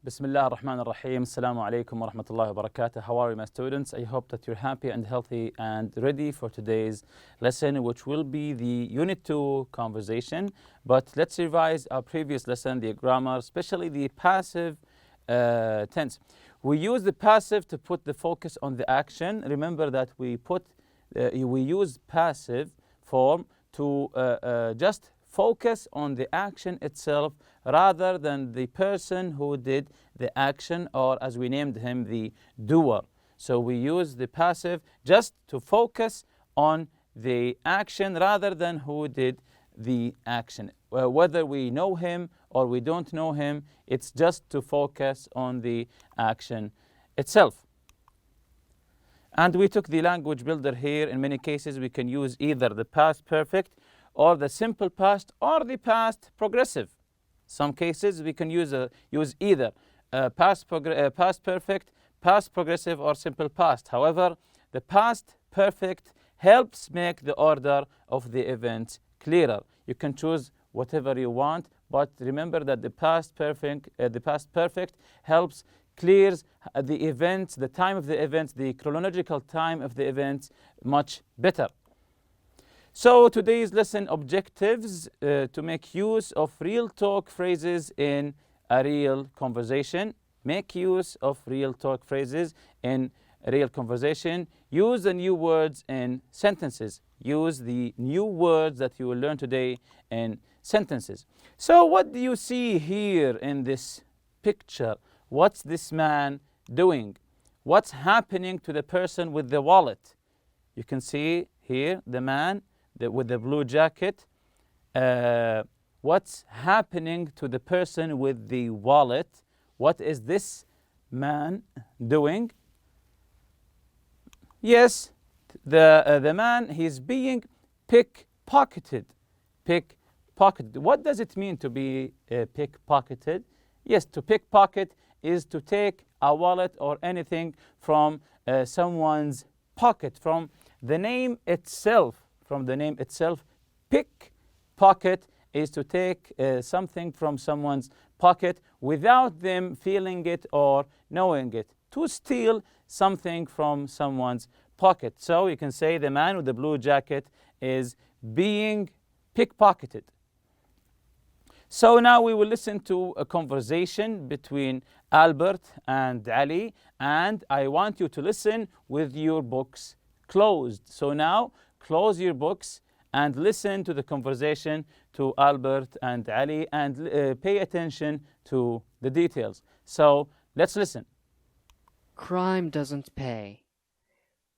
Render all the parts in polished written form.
Bismillah ar-Rahman ar-Rahim. Assalamu alaikum wa rahmatullahi wa barakatuh. How are you, my students? I hope that you're happy and healthy and ready for today's lesson, which will be the Unit 2 conversation. But let's revise our previous lesson, the grammar, especially the passive tense. We use the passive to put the focus on the action. Remember that we use passive form to just focus on the action itself rather than the person who did the action, or as we named him, the doer. So we use the passive just to focus on the action rather than who did the action. Whether we know him or we don't know him, it's just to focus on the action itself. And we took the language builder here. In many cases, we can use either the past perfect or the simple past or the past progressive. Some cases we can use either past perfect, past progressive, or simple past. However, the past perfect helps make the order of the events clearer. You can choose whatever you want, but remember that the past perfect helps clears the events, the time of the events, the chronological time of the events much better. So today's lesson objectives to make use of real talk phrases in a real conversation. Make use of real talk phrases in a real conversation. Use the new words in sentences. Use the new words that you will learn today in sentences. So what do you see here in this picture? What's this man doing? What's happening to the person with the wallet? You can see here the man with the blue jacket. What's happening to the person with the wallet? What is this man doing? Yes, the man, he's being pickpocketed. Pickpocketed. What does it mean to be pickpocketed? Yes, to pickpocket is to take a wallet or anything from someone's pocket. From the name itself, pickpocket is to take something from someone's pocket without them feeling it or knowing it. To steal something from someone's pocket. So you can say the man with the blue jacket is being pickpocketed. So now we will listen to a conversation between Albert and Ali, and I want you to listen with your books closed. So now close your books and listen to the conversation to Albert and Ali, and pay attention to the details. So let's listen. Crime doesn't pay.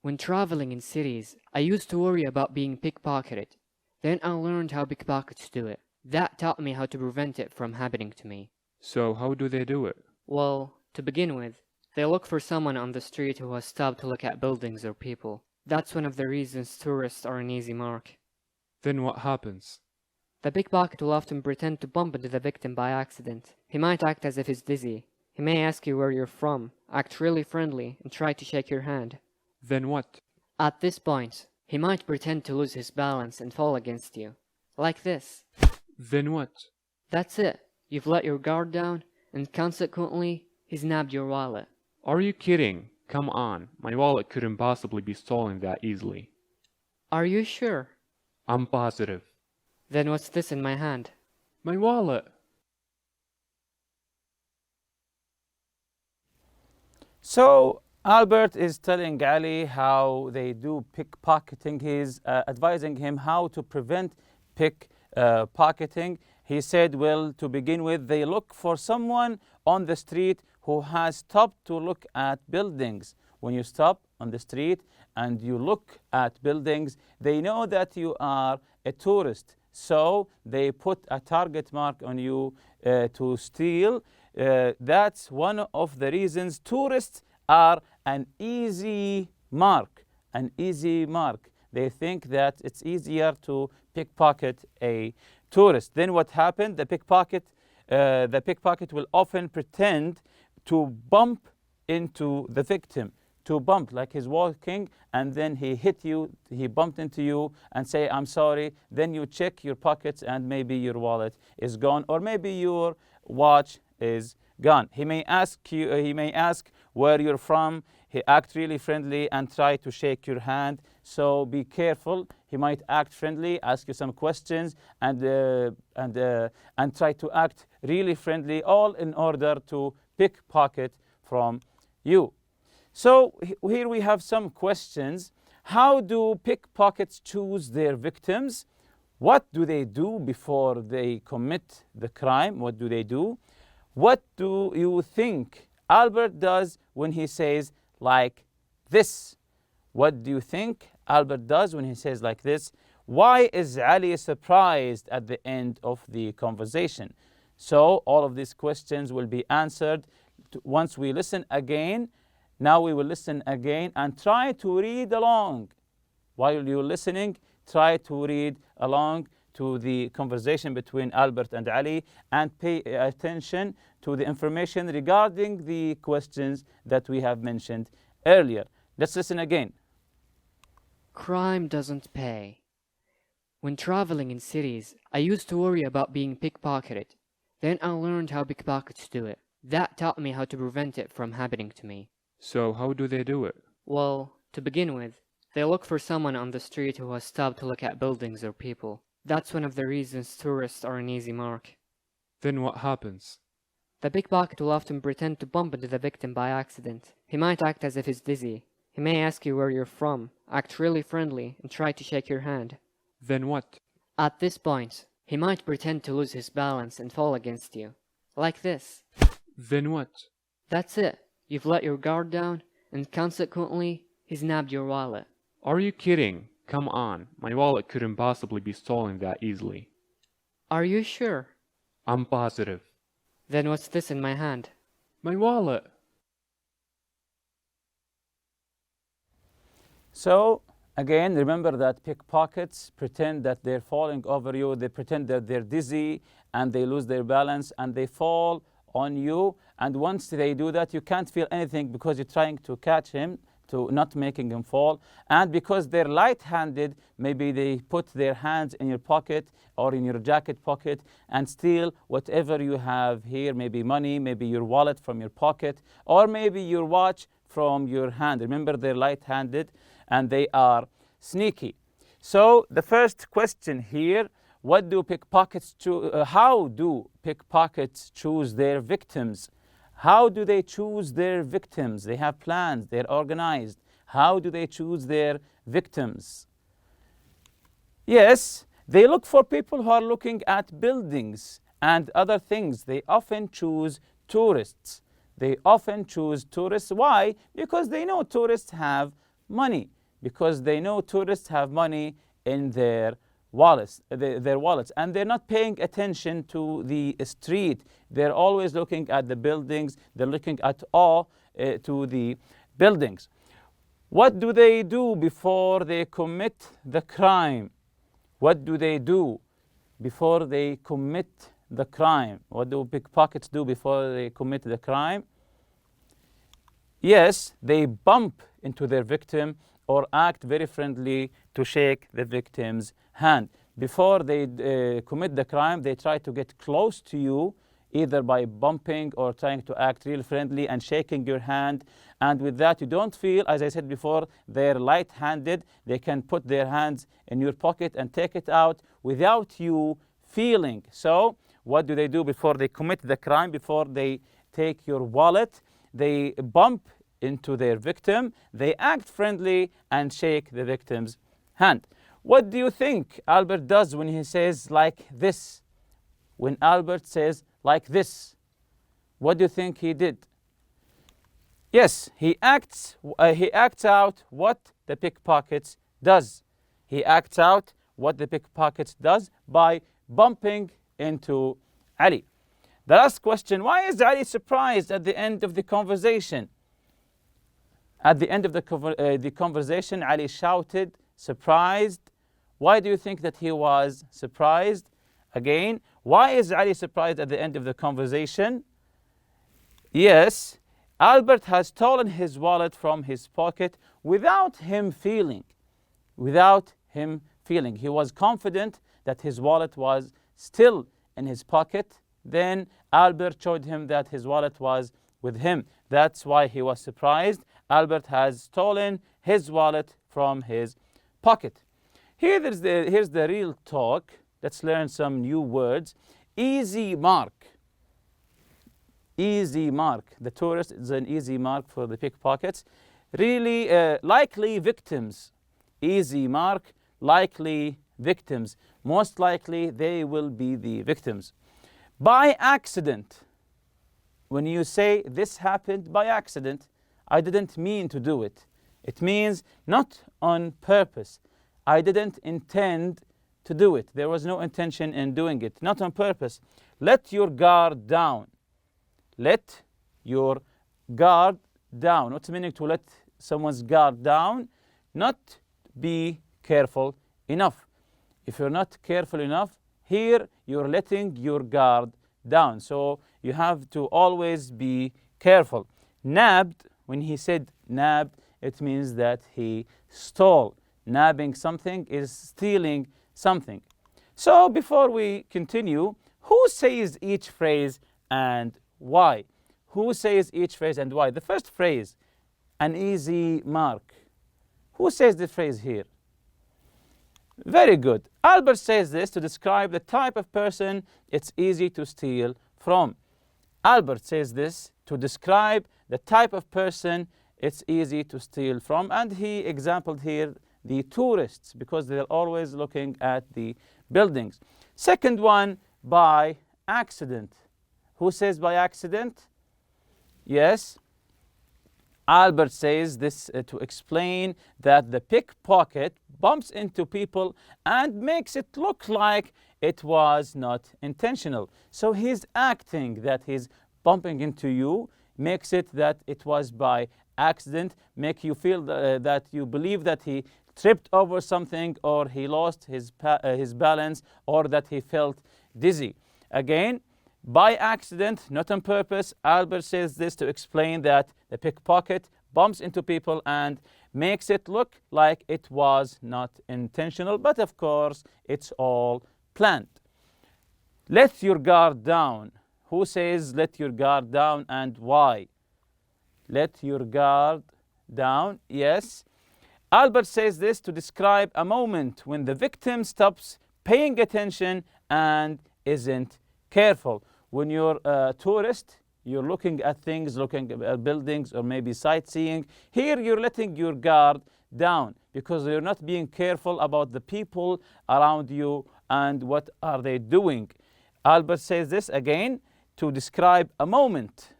When traveling in cities, I used to worry about being pickpocketed. Then I learned how pickpockets do it. That taught me how to prevent it from happening to me. So how do they do it? Well, to begin with, they look for someone on the street who has stopped to look at buildings or people. That's one of the reasons tourists are an easy mark. Then what happens? The pickpocket will often pretend to bump into the victim by accident. He might act as if he's dizzy. He may ask you where you're from, act really friendly, and try to shake your hand. Then what? At this point, he might pretend to lose his balance and fall against you. Like this. Then what? That's it. You've let your guard down, and consequently, he's nabbed your wallet. Are you kidding? Come on, my wallet couldn't possibly be stolen that easily. Are you sure? I'm positive. Then what's this in my hand? My wallet. So Albert is telling Ali how they do pickpocketing. He's advising him how to prevent pickpocketing. He said, well, to begin with, they look for someone on the street who has stopped to look at buildings. When you stop on the street and you look at buildings, they know that you are a tourist. So they put a target mark on you to steal. That's one of the reasons tourists are an easy mark. An easy mark. They think that it's easier to pickpocket a tourist. Then what happened? The pickpocket will often pretend to bump into the victim. To bump, like he's walking and then he hit you, he bumped into you and say, I'm sorry. Then you check your pockets and maybe your wallet is gone, or maybe your watch is gone. He may ask you, he may ask where you're from. He act really friendly and try to shake your hand. So be careful. He might act friendly, ask you some questions, and try to act really friendly, all in order to pickpocket from you. So here we have some questions. How do pickpockets choose their victims? What do they do before they commit the crime? What do they do? What do you think Albert does when he says like this? What do you think Albert does when he says like this? Why is Ali surprised at the end of the conversation? So all of these questions will be answered once we listen again. Now we will listen again and try to read along. While you're listening, try to read along to the conversation between Albert and Ali and pay attention to the information regarding the questions that we have mentioned earlier. Let's listen again. Crime doesn't pay. When traveling in cities, I used to worry about being pickpocketed. Then I learned how pickpockets do it. That taught me how to prevent it from happening to me. So how do they do it? Well, to begin with, they look for someone on the street who has stopped to look at buildings or people. That's one of the reasons tourists are an easy mark. Then what happens? The pickpocket will often pretend to bump into the victim by accident. He might act as if he's dizzy. He may ask you where you're from, act really friendly, and try to shake your hand. Then what? At this point, he might pretend to lose his balance and fall against you. Like this. Then what? That's it. You've let your guard down, and consequently, he's nabbed your wallet. Are you kidding? Come on, my wallet couldn't possibly be stolen that easily. Are you sure? I'm positive. Then what's this in my hand? My wallet! So, again, remember that pickpockets pretend that they're falling over you. They pretend that they're dizzy and they lose their balance and they fall on you. And once they do that, you can't feel anything because you're trying to catch him, to not making him fall. And because they're light-handed, maybe they put their hands in your pocket or in your jacket pocket and steal whatever you have here, maybe money, maybe your wallet from your pocket, or maybe your watch from your hand. Remember, they're light-handed and they are sneaky. So the first question here, what do pickpockets how do pickpockets choose their victims? How do they choose their victims? They have plans, they're organized. How do they choose their victims? Yes, they look for people who are looking at buildings and other things. They often choose tourists. They often choose tourists. Why? Because they know tourists have money. Because they know tourists have money in their wallets, and they're not paying attention to the street. They're always looking at the buildings. They're looking at all to the buildings. What do they do before they commit the crime? What do they do before they commit the crime? What do pickpockets do before they commit the crime? Yes, they bump into their victim or act very friendly to shake the victim's hand. Before they commit the crime, they try to get close to you, either by bumping or trying to act real friendly and shaking your hand. And with that, you don't feel, as I said before, they're light-handed. They can put their hands in your pocket and take it out without you feeling. So what do they do before they commit the crime? Before they take your wallet, they bump into their victim, they act friendly and shake the victim's hand. What do you think Albert does when he says like this? When Albert says like this, what do you think he did? Yes, he acts out what the pickpockets does. He acts out what the pickpockets does by bumping into Ali. The last question, why is Ali surprised at the end of the conversation? At the end of the conversation, Ali shouted, surprised. Why do you think that he was surprised? Again, why is Ali surprised at the end of the conversation? Yes, Albert has stolen his wallet from his pocket without him feeling. Without him feeling. He was confident that his wallet was still in his pocket, Then Albert showed him that his wallet was with him. That's why he was surprised. Albert has stolen his wallet from his pocket. Here's the real talk. Let's learn some new words. Easy mark. Easy mark. The tourist is an easy mark for the pickpockets. Really likely victims. Easy mark, likely victims. Most likely they will be the victims. By accident. When you say this happened by accident, I didn't mean to do it. It means not on purpose. I didn't intend to do it. There was no intention in doing it. Not on purpose. Let your guard down. Let your guard down. What's the meaning to let someone's guard down? Not be careful enough. If you're not careful enough, here you're letting your guard down. So you have to always be careful. Nabbed, when he said nabbed, it means that he stole. Nabbing something is stealing something. So before we continue, who says each phrase and why? Who says each phrase and why? The first phrase, an easy mark. Who says the phrase here? Very good. Albert says this to describe the type of person it's easy to steal from. Albert says this to describe the type of person it's easy to steal from. And he exampled here the tourists because they're always looking at the buildings. Second one, by accident. Who says by accident? Yes. Albert says this to explain that the pickpocket bumps into people and makes it look like it was not intentional. So he's acting that he's bumping into you, makes it that it was by accident, make you feel that you believe that he tripped over something or he lost his balance or that he felt dizzy. Again, by accident, not on purpose. Albert says this to explain that the pickpocket bumps into people and makes it look like it was not intentional, but of course, it's all planned. Let your guard down. Who says let your guard down and why? Let your guard down, yes. Albert says this to describe a moment when the victim stops paying attention and isn't careful. When you're a tourist, you're looking at things, looking at buildings or maybe sightseeing. Here you're letting your guard down because you're not being careful about the people around you and what are they doing. Albert says this again to describe a moment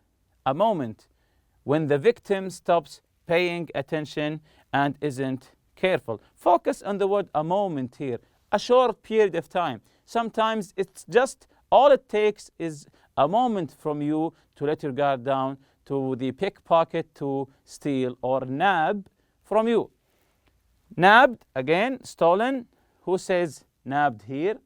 when the victim stops paying attention and isn't careful. Focus on the word a moment here, a short period of time. Sometimes it's just all it takes is a moment from you to let your guard down, to the pickpocket to steal or nab from you. Nabbed, again, stolen. Who says nabbed here?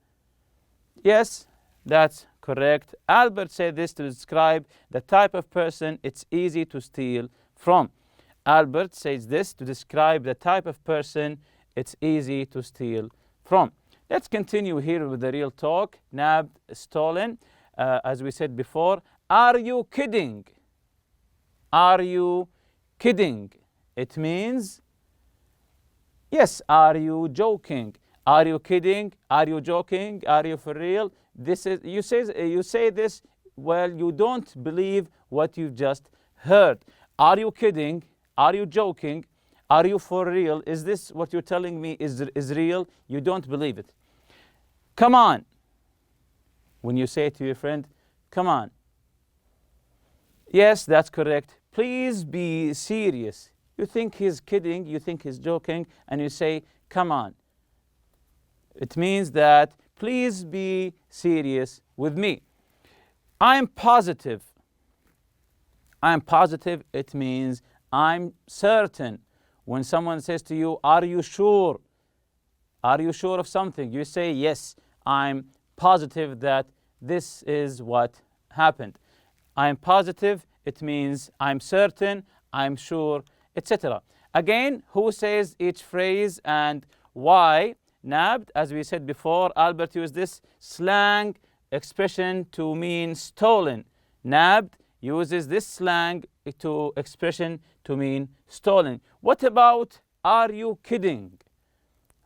Yes, that's correct. Albert said this to describe the type of person it's easy to steal from. Albert says this to describe the type of person it's easy to steal from. Let's continue here with the real talk. Nabbed, stolen. As we said before, are you kidding? Are you kidding? It means, yes, are you joking? Are you kidding? Are you joking? Are you for real? This is you say this well, you don't believe what you just heard. Are you kidding? Are you joking? Are you for real? Is this what you're telling me is real? You don't believe it. Come on. When you say to your friend, come on. Yes, that's correct. Please be serious. You think he's kidding, you think he's joking, and you say, come on. It means that please be serious with me. I'm positive. I'm positive, it means I'm certain. When someone says to you, are you sure? Are you sure of something? You say, yes, I'm positive that this is what happened. I'm positive, it means I'm certain, I'm sure, etc. Again, who says each phrase and why? Nabbed, as we said before, Albert used this slang expression to mean stolen. Nabbed uses this slang expression to mean stolen. What about are you kidding?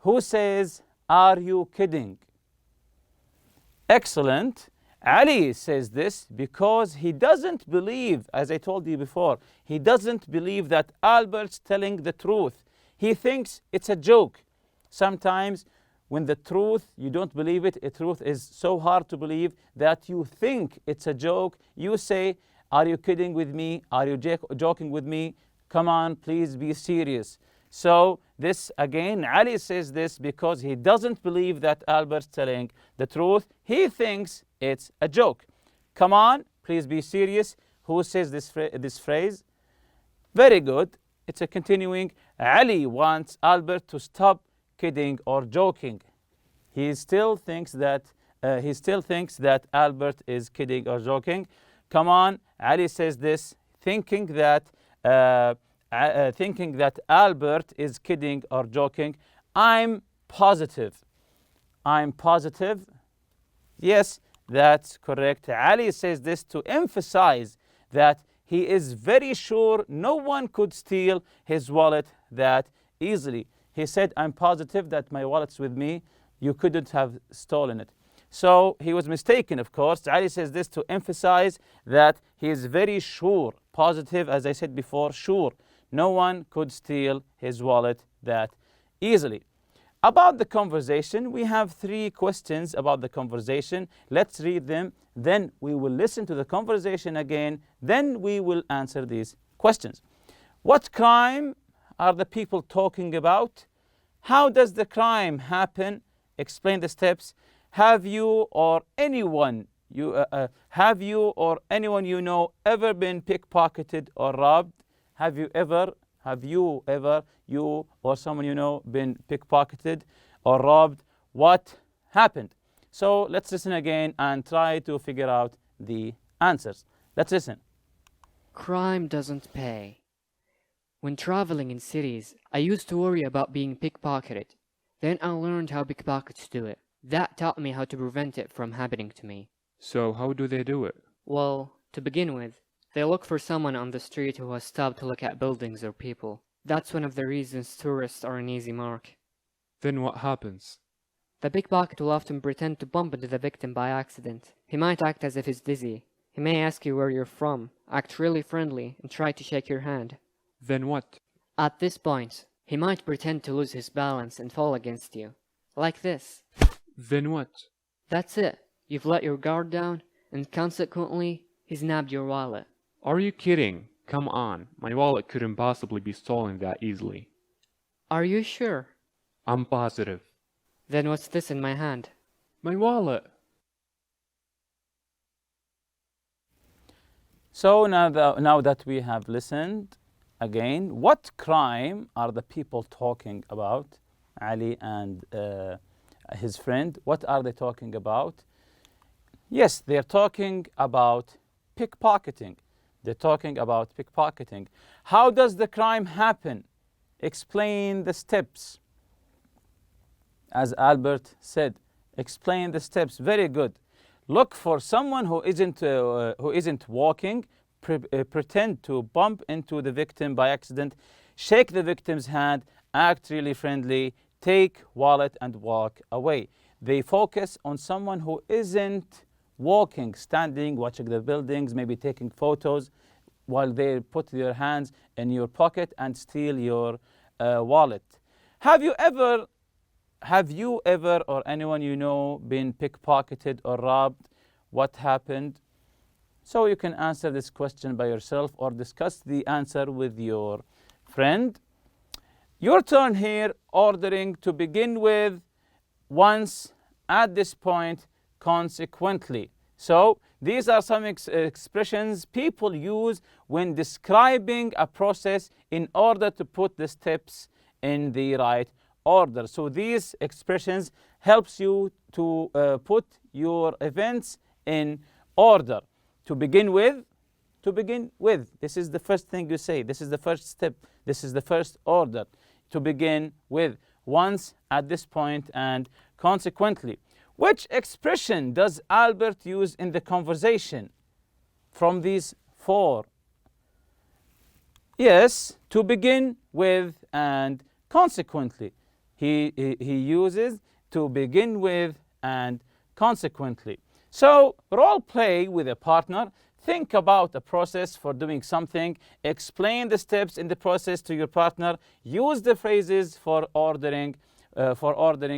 Who says are you kidding? Excellent. Ali says this because he doesn't believe, as I told you before, he doesn't believe that Albert's telling the truth. He thinks it's a joke. Sometimes when the truth, you don't believe it, a truth is so hard to believe that you think it's a joke. You say, are you kidding with me? Are you joking with me? Come on, please be serious. So this again, Ali says this because he doesn't believe that Albert's telling the truth. He thinks it's a joke. Come on, please be serious. Who says this phrase? Very good. It's a continuing. Ali wants Albert to stop kidding or joking. He still thinks that Albert is kidding or joking. Come on, Ali says this, thinking that Albert is kidding or joking. I'm positive. I'm positive. Yes, that's correct. Ali says this to emphasize that he is very sure no one could steal his wallet that easily. He said, I'm positive that my wallet's with me. You couldn't have stolen it. So he was mistaken, of course. Ali says this to emphasize that he is very sure, positive, as I said before, sure. No one could steal his wallet that easily. About the conversation, we have 3 questions about the conversation. Let's read them. Then we will listen to the conversation again. Then we will answer these questions. What crime are the people talking about? How does the crime happen? Explain the steps. Have you or anyone you know ever been pickpocketed or robbed? Have you ever, you or someone you know, been pickpocketed or robbed? What happened? So let's listen again and try to figure out the answers. Let's listen. Crime doesn't pay. When traveling in cities, I used to worry about being pickpocketed. Then I learned how pickpockets do it. That taught me how to prevent it from happening to me. So how do they do it? Well, to begin with, they look for someone on the street who has stopped to look at buildings or people. That's one of the reasons tourists are an easy mark. Then what happens? The pickpocket will often pretend to bump into the victim by accident. He might act as if he's dizzy. He may ask you where you're from, act really friendly, and try to shake your hand. Then what? At this point, he might pretend to lose his balance and fall against you. Like this. Then what? That's it. You've let your guard down, and consequently, he's nabbed your wallet. Are you kidding? Come on, my wallet couldn't possibly be stolen that easily. Are you sure? I'm positive. Then what's this in my hand? My wallet. So now that we have listened again, what crime are the people talking about? Ali and his friend, what are they talking about? Yes, they're talking about pickpocketing. They're talking about pickpocketing. How does the crime happen? Explain the steps. As Albert said, explain the steps. Very good. Look for someone who isn't walking. Pretend to bump into the victim by accident. Shake the victim's hand. Act really friendly. Take wallet and walk away. They focus on someone who isn't walking, standing, watching the buildings, maybe taking photos, while they put their hands in your pocket and steal your wallet. Have you ever, or anyone you know, been pickpocketed or robbed? What happened? So you can answer this question by yourself or discuss the answer with your friend. Your turn here, ordering to begin with, once, at this point, consequently. So these are some expressions people use when describing a process in order to put the steps in the right order. So these expressions helps you to put your events in order. To begin with. This is the first thing you say. This is the first step. This is the first order. To begin with. Once, at this point, and consequently. Which expression does Albert use in the conversation from these four? Yes, to begin with and consequently. He uses to begin with and consequently. So role play with a partner. Think about a process for doing something. Explain the steps in the process to your partner. Use the phrases for ordering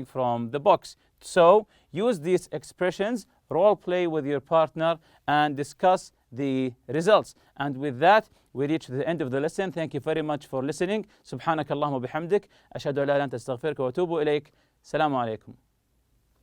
from the box. So use these expressions, role play with your partner, and discuss the results. And with that, we reach the end of the lesson. Thank you very much for listening. سبحانك اللهم وبحمدك أشهد أن لا إله إلا أنت أستغفرك وأتوب إليك. السلام عليكم.